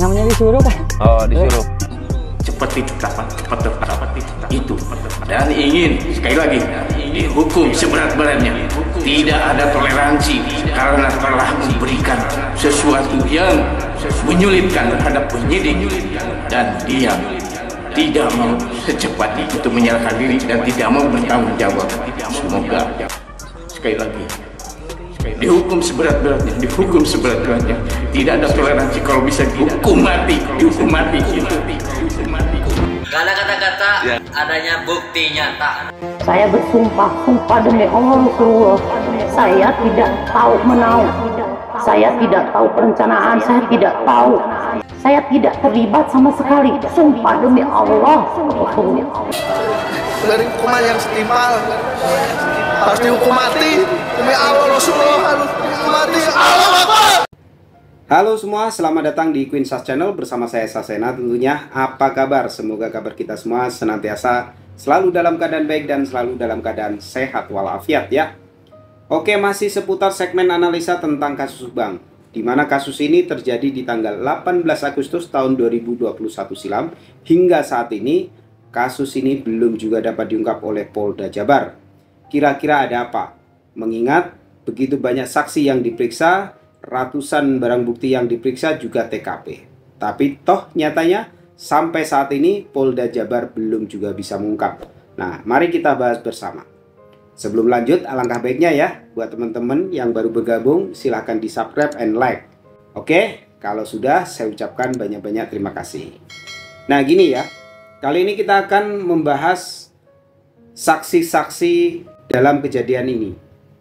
namanya disuruh kan? Oh, disuruh. Cepat ditetapkan, cepat itu. Dan ingin sekali lagi dihukum seberat-beratnya. Tidak ada toleransi karena telah memberikan sesuatu yang menyulitkan terhadap penyidik dan dia tidak mau secepat itu menyerahkan diri dan tidak mau bertanggung jawab. Semoga sekali lagi dihukum seberat-beratnya, dihukum seberat-beratnya. Tidak ada toleransi, kalau bisa dihukum mati, dihukum mati itu. Gak ada kata-kata, adanya bukti nyata. Saya bersumpah demi Allah Rasulullah, saya tidak tahu menau, saya tidak tahu perencanaan, saya tidak tahu, saya tidak terlibat sama sekali. Sumpah demi Allah Rasulullah. Dari hukuman yang setimpal harus dihukum mati demi Allah Rasulullah, harus dihukum mati. Allah Akbar. Halo semua, selamat datang di Queen Sas Channel bersama saya Sasena tentunya. Apa kabar? Semoga kabar kita semua senantiasa selalu dalam keadaan baik dan selalu dalam keadaan sehat walafiat ya. Oke, masih seputar segmen analisa tentang kasus Subang, di mana kasus ini terjadi di tanggal 18 Agustus tahun 2021 silam. Hingga saat ini kasus ini belum juga dapat diungkap oleh Polda Jabar. Kira-kira ada apa? Mengingat begitu banyak saksi yang diperiksa, ratusan barang bukti yang diperiksa, juga TKP. Tapi toh nyatanya sampai saat ini Polda Jabar belum juga bisa mengungkap. Nah, mari kita bahas bersama. Sebelum lanjut, alangkah baiknya ya buat teman-teman yang baru bergabung, silahkan di subscribe and like. Oke, kalau sudah saya ucapkan banyak-banyak terima kasih. Nah gini ya, kali ini kita akan membahas saksi-saksi dalam kejadian ini.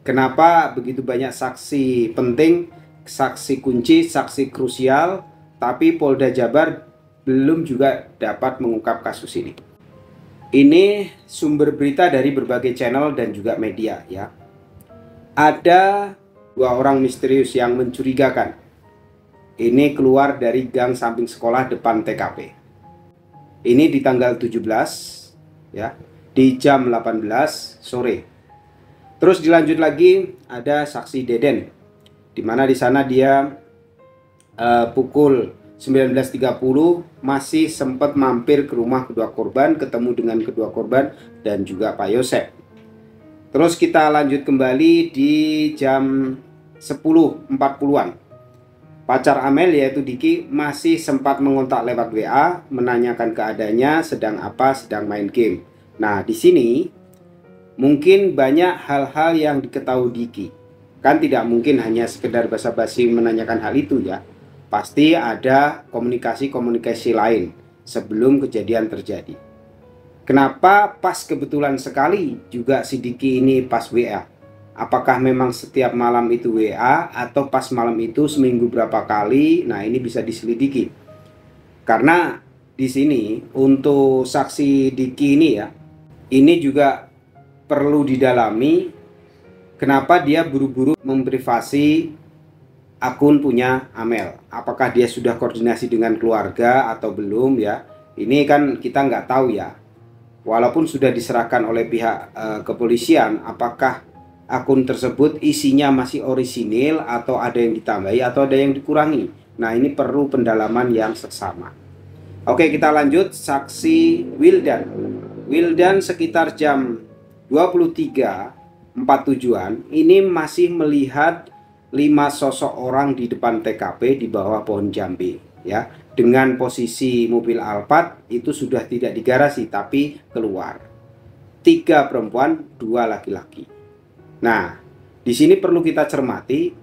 Kenapa begitu banyak saksi penting, saksi kunci, saksi krusial, tapi Polda Jabar belum juga dapat mengungkap kasus ini. Ini sumber berita dari berbagai channel dan juga media ya. Ada dua orang misterius yang mencurigakan. Ini keluar dari gang samping sekolah depan TKP. Ini di tanggal 17 ya, di jam 18 sore. Terus dilanjut lagi ada saksi Deden, di mana di sana dia pukul 19.30 masih sempat mampir ke rumah kedua korban, ketemu dengan kedua korban dan juga Pak Yosep. Terus kita lanjut kembali di jam 10.40-an. Pacar Amel yaitu Diki masih sempat mengontak lewat WA, menanyakan keadaannya, sedang apa, sedang main game. Nah, di sini mungkin banyak hal-hal yang diketahui Diki. Kan tidak mungkin hanya sekedar basa-basi menanyakan hal itu ya. Pasti ada komunikasi-komunikasi lain sebelum kejadian terjadi. Kenapa pas kebetulan sekali juga si Diki ini pas WA? Apakah memang setiap malam itu WA atau pas malam itu seminggu berapa kali? Nah, ini bisa diselidiki. Karena di sini untuk saksi Diki ini ya, ini juga perlu didalami kenapa dia buru-buru memprivasi akun punya Amel. Apakah dia sudah koordinasi dengan keluarga atau belum ya? Ini kan kita nggak tahu ya. Walaupun sudah diserahkan oleh pihak kepolisian, apakah akun tersebut isinya masih orisinil atau ada yang ditambahi atau ada yang dikurangi? Nah, ini perlu pendalaman yang seksama. Oke, kita lanjut. Saksi Wildan. Wildan sekitar jam 23.47-an ini masih melihat 5 sosok orang di depan TKP di bawah pohon jambe ya, dengan posisi mobil Alphard itu sudah tidak di garasi tapi keluar. 3 perempuan, 2 laki-laki. Nah, di sini perlu kita cermati,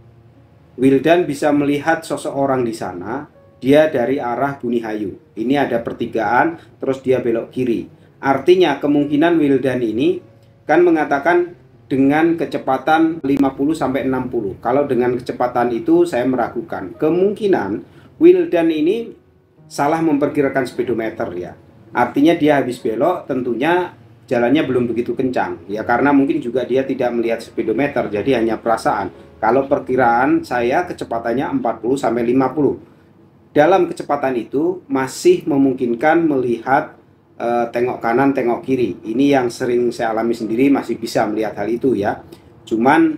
Wildan bisa melihat sosok orang di sana, dia dari arah Bunihayu. Ini ada pertigaan, terus dia belok kiri. Artinya kemungkinan Wildan ini kan mengatakan dengan kecepatan 50-60. Kalau dengan kecepatan itu saya meragukan. Kemungkinan Wildan ini salah memperkirakan speedometer ya. Artinya dia habis belok tentunya jalannya belum begitu kencang. Ya karena mungkin juga dia tidak melihat speedometer, jadi hanya perasaan. Kalau perkiraan saya kecepatannya 40-50. Dalam kecepatan itu masih memungkinkan melihat tengok kanan, tengok kiri. Ini yang sering saya alami sendiri, masih bisa melihat hal itu ya. Cuman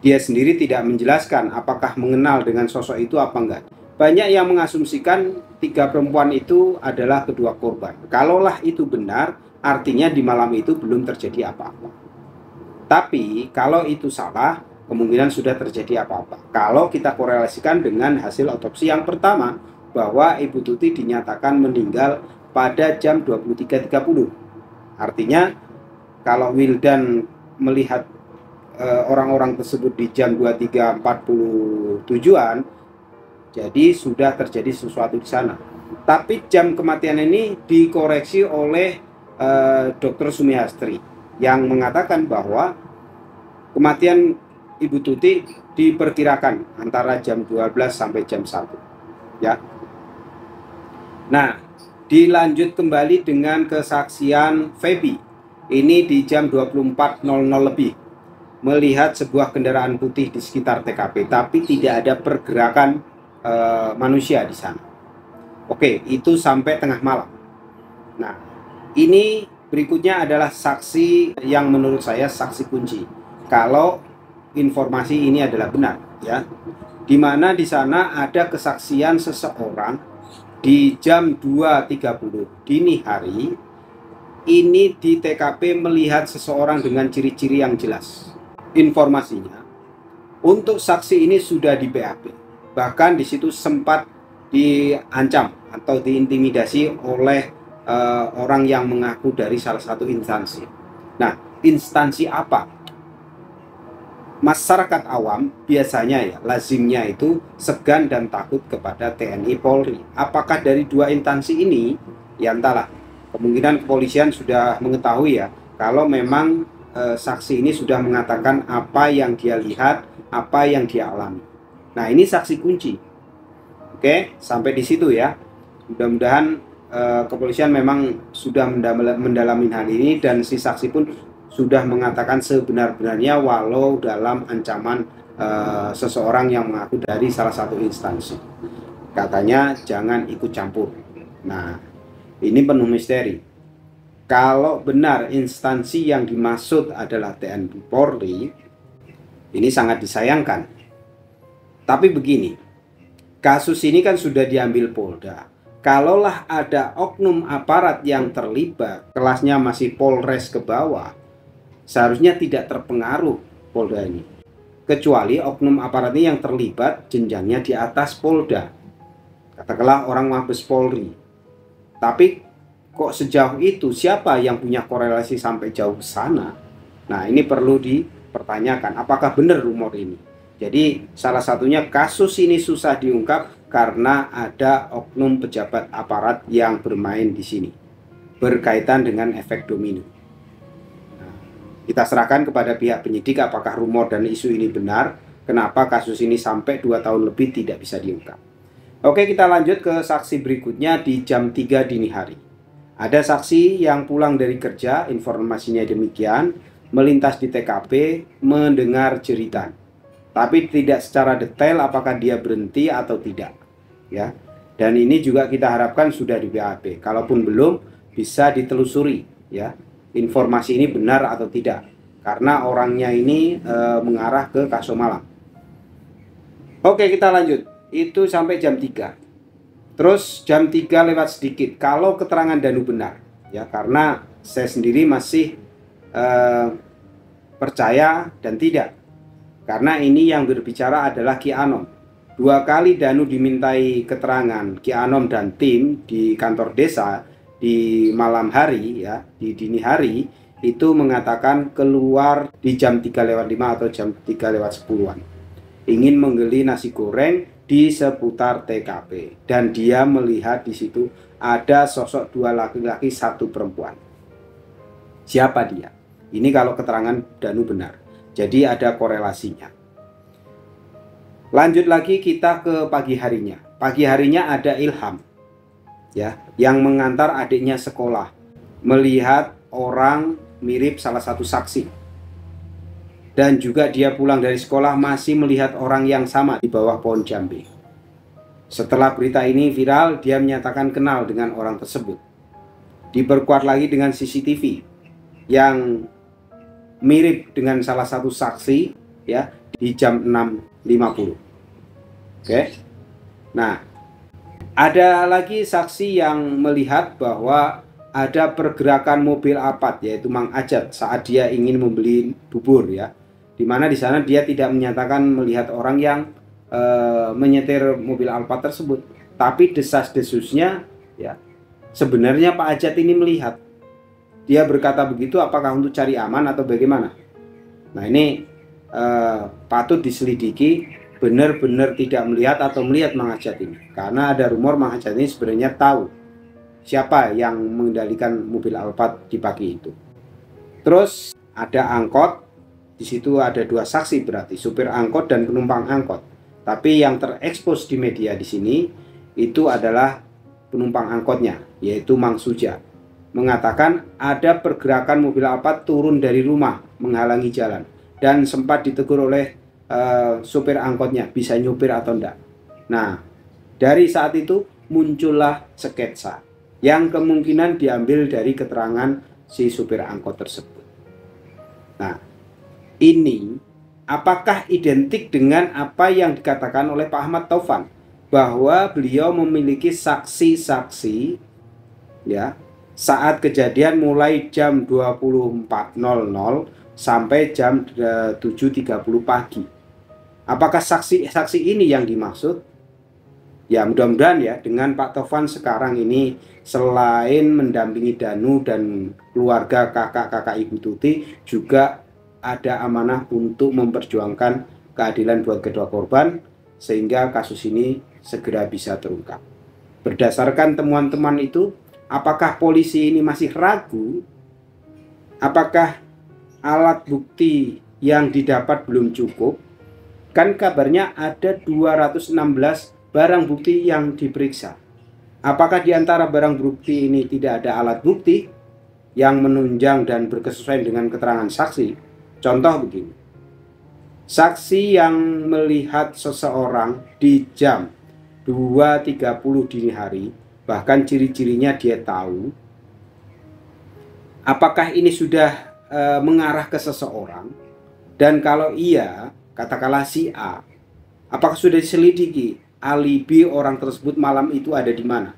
dia sendiri tidak menjelaskan apakah mengenal dengan sosok itu apa enggak. banyak yang mengasumsikan 3 perempuan itu adalah kedua korban. Kalaulah itu benar, artinya di malam itu belum terjadi apa-apa. Tapi kalau itu salah, kemungkinan sudah terjadi apa-apa. Kalau kita korelasikan dengan hasil otopsi yang pertama, bahwa Ibu Tuti dinyatakan meninggal pada jam 23.30. Artinya kalau Wildan melihat orang-orang tersebut di jam 23.47-an, jadi sudah terjadi sesuatu di sana. Tapi jam kematian ini dikoreksi oleh Dr. Sumihastri yang mengatakan bahwa kematian Ibu Tuti diperkirakan antara jam 12 sampai jam 1. Ya. Nah, dilanjut kembali dengan kesaksian Feby. Ini di jam 24.00 lebih. Melihat sebuah kendaraan putih di sekitar TKP, tapi tidak ada pergerakan manusia di sana. Oke, itu sampai tengah malam. Nah, ini berikutnya adalah saksi yang menurut saya saksi kunci. Kalau informasi ini adalah benar, ya, di mana di sana ada kesaksian seseorang di jam 2.30 dini hari. Ini di TKP melihat seseorang dengan ciri-ciri yang jelas. Informasinya, untuk saksi ini sudah di BAP. Bahkan di situ sempat diancam atau diintimidasi oleh orang yang mengaku dari salah satu instansi. Nah, instansi apa? Masyarakat awam biasanya ya, lazimnya itu segan dan takut kepada TNI Polri. Apakah dari dua instansi ini? Ya entahlah. Kemungkinan kepolisian sudah mengetahui ya, kalau memang saksi ini sudah mengatakan apa yang dia lihat, apa yang dia alami. Nah, ini saksi kunci. Oke, sampai di situ ya. Mudah-mudahan kepolisian memang sudah mendalami hal ini, dan si saksi pun sudah mengatakan sebenar-benarnya walau dalam ancaman seseorang yang mengaku dari salah satu instansi. Katanya jangan ikut campur. Nah, ini penuh misteri. Kalau benar instansi yang dimaksud adalah TNI Polri, ini sangat disayangkan. Tapi begini, kasus ini kan sudah diambil Polda. Kalaulah ada oknum aparat yang terlibat, kelasnya masih Polres ke bawah, seharusnya tidak terpengaruh Polda ini. Kecuali oknum aparat ini yang terlibat jenjangnya di atas Polda. Katakanlah orang Mabes Polri. Tapi kok sejauh itu, siapa yang punya korelasi sampai jauh ke sana? Nah, ini perlu dipertanyakan, apakah benar rumor ini. Jadi salah satunya kasus ini susah diungkap karena ada oknum pejabat aparat yang bermain di sini, berkaitan dengan efek domino. Nah, kita serahkan kepada pihak penyidik apakah rumor dan isu ini benar, kenapa kasus ini sampai 2 tahun lebih tidak bisa diungkap. Oke, kita lanjut ke saksi berikutnya di jam 3 dini hari. Ada saksi yang pulang dari kerja, informasinya demikian, melintas di TKP, mendengar jeritan. Tapi tidak secara detail apakah dia berhenti atau tidak. Ya. Dan ini juga kita harapkan sudah di BAP. Kalaupun belum, bisa ditelusuri ya. Informasi ini benar atau tidak. Karena orangnya ini mengarah ke Kasomalang. Oke, kita lanjut. Itu sampai jam 3. Terus jam 3 lewat sedikit, kalau keterangan Danu benar, ya, karena saya sendiri masih percaya dan tidak, karena ini yang berbicara adalah Ki Anom. 2 kali Danu dimintai keterangan Ki Anom dan tim di kantor desa di malam hari, ya, di dini hari, itu mengatakan keluar di jam 3 lewat 5 atau jam 3 lewat 10-an. Ingin menggeli nasi goreng di seputar TKP, dan dia melihat di situ ada sosok 2 laki-laki 1 perempuan. Siapa dia? Ini kalau keterangan Danu benar. Jadi ada korelasinya. Lanjut lagi kita ke pagi harinya. Pagi harinya ada Ilham, ya, yang mengantar adiknya sekolah, melihat orang mirip salah satu saksi. Dan juga dia pulang dari sekolah masih melihat orang yang sama di bawah pohon jambe. Setelah berita ini viral, dia menyatakan kenal dengan orang tersebut. Diperkuat lagi dengan CCTV yang mirip dengan salah satu saksi, ya, di jam 6.50. Oke. Nah, Ada lagi saksi yang melihat bahwa ada pergerakan mobil Alphard, yaitu Mang Ajat, saat dia ingin membeli bubur ya. Dimana di sana dia tidak menyatakan melihat orang yang menyetir mobil Alphard tersebut, tapi desas-desusnya ya. Sebenarnya Pak Ajat ini melihat. Dia berkata begitu apakah untuk cari aman atau bagaimana? Nah ini patut diselidiki, benar-benar tidak melihat atau melihat Mang Ajat ini. Karena ada rumor Mang Ajat ini sebenarnya tahu siapa yang mengendalikan mobil Alphard di pagi itu. Terus ada angkot, di situ ada dua saksi berarti supir angkot dan penumpang angkot. Tapi yang terekspos di media di sini itu adalah penumpang angkotnya, yaitu Mang Suja. Mengatakan ada pergerakan mobil Alphard turun dari rumah menghalangi jalan dan sempat ditegur oleh supir angkotnya bisa nyupir atau enggak. Nah, dari saat itu muncullah sketsa yang kemungkinan diambil dari keterangan si supir angkot tersebut. Nah, ini apakah identik dengan apa yang dikatakan oleh Pak Ahmad Taufan bahwa beliau memiliki saksi-saksi ya saat kejadian mulai jam 24.00 sampai jam 7.30 pagi. Apakah saksi-saksi ini yang dimaksud? Ya mudah-mudahan ya dengan Pak Taufan sekarang ini selain mendampingi Danu dan keluarga kakak-kakak Ibu Tuti, juga ada amanah untuk memperjuangkan keadilan buat kedua korban sehingga kasus ini segera bisa terungkap. Berdasarkan temuan-temuan itu, apakah polisi ini masih ragu? Apakah alat bukti yang didapat belum cukup? Kan kabarnya ada 216 barang bukti yang diperiksa. Apakah di antara barang bukti ini tidak ada alat bukti yang menunjang dan berkesesuaian dengan keterangan saksi? Contoh begini. Saksi yang melihat seseorang di jam 2.30 dini hari, bahkan ciri-cirinya dia tahu. Apakah ini sudah mengarah ke seseorang? Dan kalau iya, katakanlah si A, apakah sudah diselidiki alibi orang tersebut malam itu ada di mana?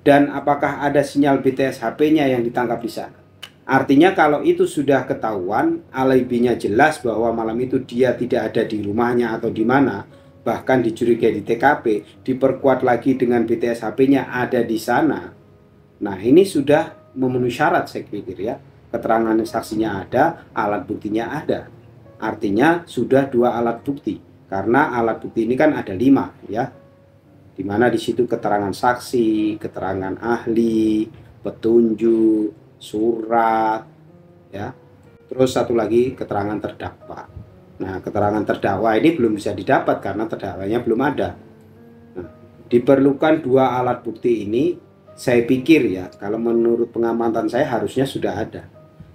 Dan apakah ada sinyal BTS HP-nya yang ditangkap di sana? Artinya kalau itu sudah ketahuan, alibinya jelas bahwa malam itu dia tidak ada di rumahnya atau di mana, bahkan dicurigai di TKP, diperkuat lagi dengan BTS HP-nya ada di sana. Nah ini sudah memenuhi syarat saya pikir ya. Keterangan saksinya ada, alat buktinya ada. Artinya sudah 2 alat bukti. Karena alat bukti ini kan ada 5 ya. Dimana di situ keterangan saksi, keterangan ahli, petunjuk, surat ya. Terus satu lagi keterangan terdakwa. Nah, keterangan terdakwa ini belum bisa didapat karena terdakwanya belum ada. Nah, diperlukan 2 alat bukti ini, saya pikir ya, kalau menurut pengamatan saya harusnya sudah ada.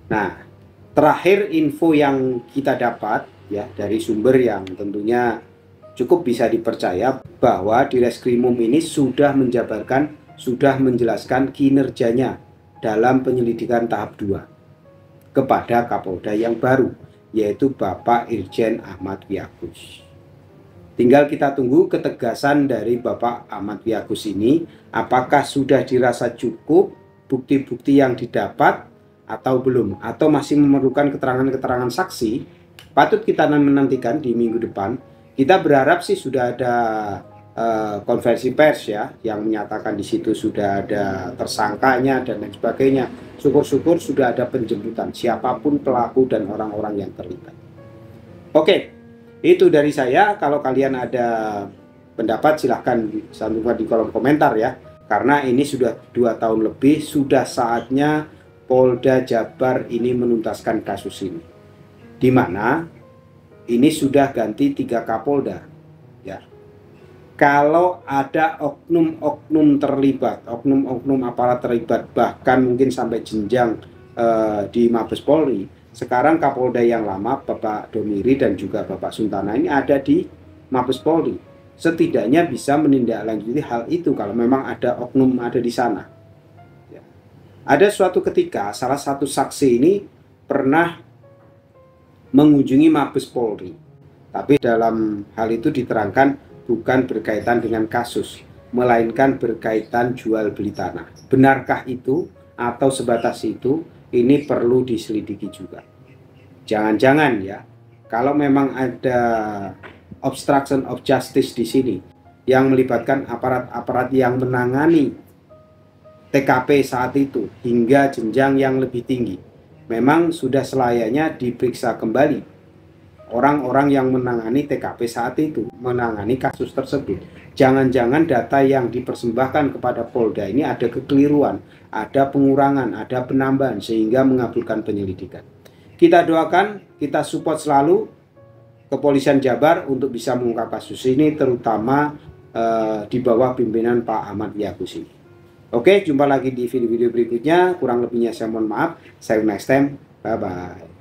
Nah, terakhir info yang kita dapat ya dari sumber yang tentunya cukup bisa dipercaya bahwa di Reskrimum ini sudah menjabarkan, sudah menjelaskan kinerjanya dalam penyelidikan tahap 2 kepada Kapolda yang baru, yaitu Bapak Irjen Ahmad Wiyagus. Tinggal kita tunggu ketegasan dari Bapak Ahmad Wiyagus ini, apakah sudah dirasa cukup bukti-bukti yang didapat atau belum, atau masih memerlukan keterangan-keterangan saksi. Patut kita menantikan di minggu depan. Kita berharap sih sudah ada konversi pers ya, yang menyatakan di situ sudah ada tersangkanya dan lain sebagainya. Syukur-syukur sudah ada penjemputan siapapun pelaku dan orang-orang yang terlibat. Oke, itu dari saya. Kalau kalian ada pendapat silahkan cantumkan di kolom komentar ya. Karena ini sudah 2 tahun lebih, sudah saatnya Polda Jabar ini menuntaskan kasus ini. Di mana ini sudah ganti 3 Kapolda ya. Kalau ada oknum-oknum terlibat, oknum-oknum aparat terlibat, bahkan mungkin sampai jenjang di Mabes Polri, sekarang Kapolda yang lama Bapak Domiri dan juga Bapak Suntana ini ada di Mabes Polri. Setidaknya bisa menindaklanjuti hal itu kalau memang ada oknum ada di sana. Ya. Ada suatu ketika salah satu saksi ini pernah mengunjungi Mabes Polri, tapi dalam hal itu diterangkan bukan berkaitan dengan kasus, melainkan berkaitan jual beli tanah. Benarkah itu atau sebatas itu? Ini perlu diselidiki juga. Jangan-jangan ya, kalau memang ada obstruction of justice di sini yang melibatkan aparat-aparat yang menangani TKP saat itu hingga jenjang yang lebih tinggi, memang sudah selayaknya diperiksa kembali orang-orang yang menangani TKP saat itu, menangani kasus tersebut. Jangan-jangan data yang dipersembahkan kepada Polda ini ada kekeliruan, ada pengurangan, ada penambahan sehingga mengabulkan penyelidikan. Kita doakan, kita support selalu Kepolisian Jabar untuk bisa mengungkap kasus ini, terutama di bawah pimpinan Pak Ahmad Yakus ini. Oke, jumpa lagi di video-video berikutnya. Kurang lebihnya saya mohon maaf. See you next time. Bye-bye.